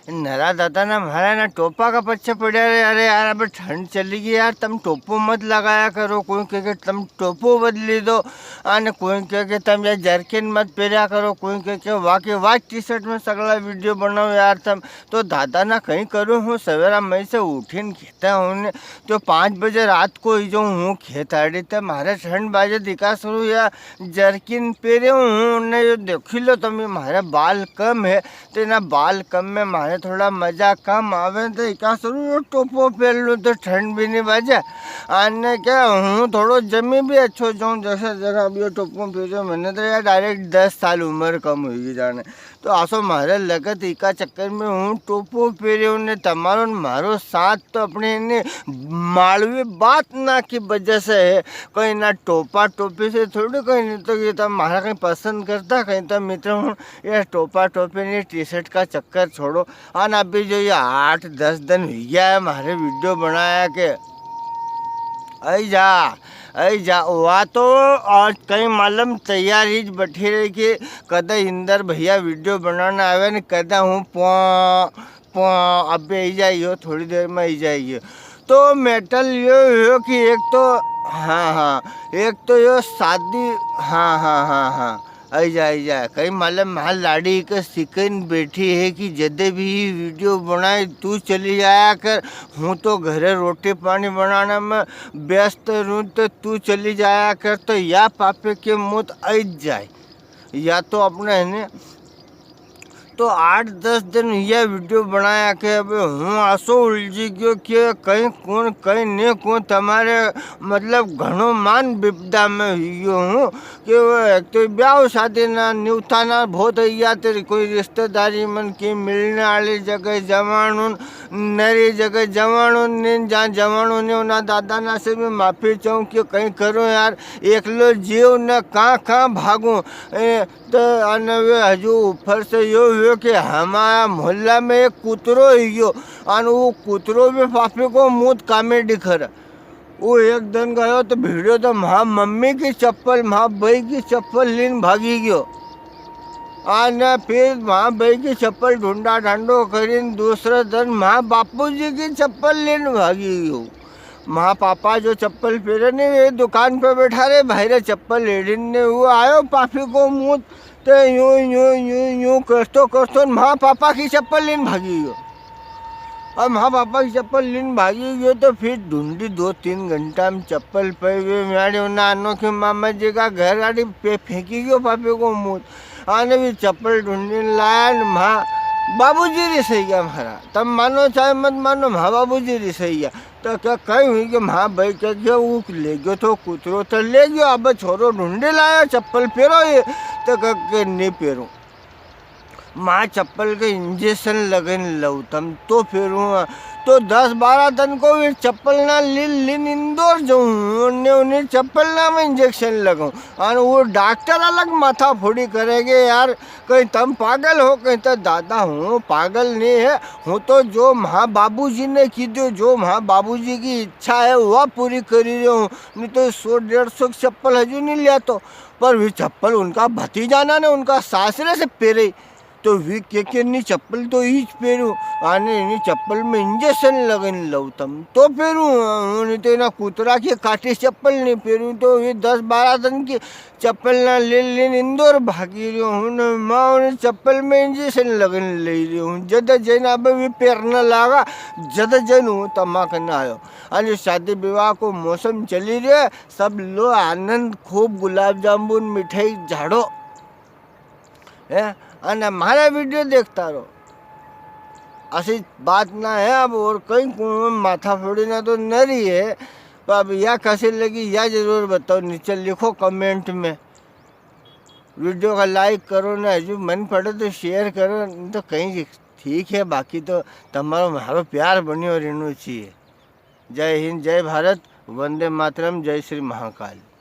नरा दादा ना हमारा ना टोपा का पीछे पड़ा रहे। अरे यार अब ठंड चली गई यार, तुम टोपो मत लगाया करो। कोई कह के तुम टोपो बदली दो, आने कोई कह के तुम यार जर्किन मत पहरा करो। कोई कह के वाके वाच टी शर्ट में सगला वीडियो बनाओ यार तुम। तो दादा ना कहीं करूँ हूँ सवेरा मैं से उठीन खेता हूँ तो 5 बजे रात को ही जो हूँ खेत आड़ी तो मारे ठंड बाजे दिखा शुरू या जर्किन पहरे हूँ ने जो देखी लो तुम मारे बाल कम है तो ना बाल कम में मारे थोड़ा मजा कम आवे तो क्या शुरू टोपो पहन लूँ तो ठंड भी नहीं बाजे। आने क्या हूँ थोड़ो जमी भी अच्छो जाऊँ जैसे जगह अभी टोपो पहनो मैंने तो यार डायरेक्ट 10 साल उम्र कम हुई जाने। तो आसो मारे लगत इका चक्कर में हूँ टोपो पहरे उन्हें तमारो मारो साथ तो अपने ने मालवी बात ना की वजह से है। कहीं ना टोपा टोपी से थोड़ी कहीं नहीं तो ये तो हमारा कहीं पसंद करता कहीं तो मित्र हूँ ये टोपा टोपी नहीं टी शर्ट का चक्कर छोड़ो। और अभी जो ये 8-10 दिन हो गया है हमारे वीडियो बनाया के आई जा वहाँ तो और कहीं मालूम तैयारी बैठी रही कि कदा इंदर भैया वीडियो बनाना आवे न कदा हूँ पो अबे आई जाइयो थोड़ी देर में आई जाइए। तो मेटल ये हो कि एक तो हाँ एक तो ये शादी हाँ आई जा कहीं मालूम महल लाड़ी के सिकन बैठी है कि जदे भी वीडियो बनाए तू चली जाया कर। हूँ तो घरे रोटी पानी बनाने में व्यस्त रहूँ तो तू चली जाया कर। तो या पापे के मुँह आई जाए या तो अपने ने तो 8-10 दिन यह वीडियो बनाया कि अब हूँ आसो उलझी गयो कि कहीं कौन कहीं ने कौन तुम्हारे मतलब घणो मान विपदा में हुई हूँ कि वो एक तो ब्याह शादी ना न्यूथा ना बहुत या तेरी कोई रिश्तेदारी मन की मिलने वाली जगह जवानों नरी जगह जवानों ने जहाँ जवानों ने उन्हें दादा ना से भी माफ़ी चाहूँ कि कहीं करो यार एकलो जीव न कहाँ भागूँ। तो वे हजू ऊपर से यो हुयो कि हमारा मोहल्ला में एक कुतरो हियो और वो कुतरो भी पापी को मुँह कामे दिखर। वो एक दिन गयो तो भिड़ो तो माँ मम्मी की चप्पल माँ भाई की चप्पल लीन भागी गयो। आने फिर माँ भाई की चप्पल ढूंढा ढांडो करीन दूसरे दिन माँ बापूजी की चप्पल लीन भागी गयो। माँ पापा जो चप्पल पहरे नहीं वे दुकान पे बैठा रहे भाई चप्पल लेडिन ने वो आयो पापी को मुँह तो यूं करतो माँ पापा की चप्पल लेन भागी गयो। अब माँ पापा की चप्पल लेन भागी गयो तो फिर ढूंढी 2-3 घंटा में चप्पल पे मेरे नानो के मामा जी का घर गाड़ी पे फेंकी गयो पापे को मुँह। आने भी चप्पल ढूंढने लाया माँ बाबूजी री सही गया हमारा तब मानो चाहे मत मानो माँ बाबूजी री सही गया। तो क्या कहीं हुई कि माँ भाई कह गया वो ले गयो तो कुतरो तो ले गयो अब छोरो ढूंढे लाया चप्पल पेरो ये तो कह नहीं पेरूँ माँ चप्पल के इंजेक्शन लगन लऊ तम तो फेरूँ तो 10-12 दिन को भी चप्पल ना लिन इंदौर जाऊँ उन्हें चप्पल ना में इंजेक्शन लगाऊँ और वो डॉक्टर अलग माथा फोड़ी करेंगे यार। कहीं तुम पागल हो कहीं तो दादा हूँ पागल नहीं है हूँ तो जो माँ बाबूजी ने की दो जो माँ बाबूजी की इच्छा है वह पूरी करी रही हूँ। नहीं तो 100-150 चप्पल हजू नहीं लिया तो पर भी चप्पल उनका भतीजाना ने उनका सासरे से पेरे तो वी के नी चप्पल तो ईच पेरू आने नी चप्पल में इंजेक्शन लगन लऊ तम तो पेरू नहीं तो ना कुतरा के काटे चप्पल नहीं पेरू तो ये 10-12 दिन की चप्पल ना ले इंदौर भागी रही हूँ माँ उन्हें चप्पल में इंजेक्शन लगन ले रही हूँ जद जैन अब भी पैरना लागा जद जैन हूँ तमा करना आयो। अरे शादी विवाह को मौसम चली रहे सब लो आनंद खूब गुलाब जामुन मिठाई झाड़ो है અને મારા वीडियो देखता रहो ऐसी बात ना है। अब और कहीं माथा फोड़ी ना तो नरी है तो अब या कैसी लगी या जरूर बताओ नीचे लिखो कमेंट में। वीडियो का लाइक करो ना जो मन पड़े तो शेयर करो तो कहीं ठीक है बाकी तो तुम्हारा हमारा प्यार बनियो रहना चाहिए। जय हिंद जय भारत वंदे मातरम जय श्री महाकाल।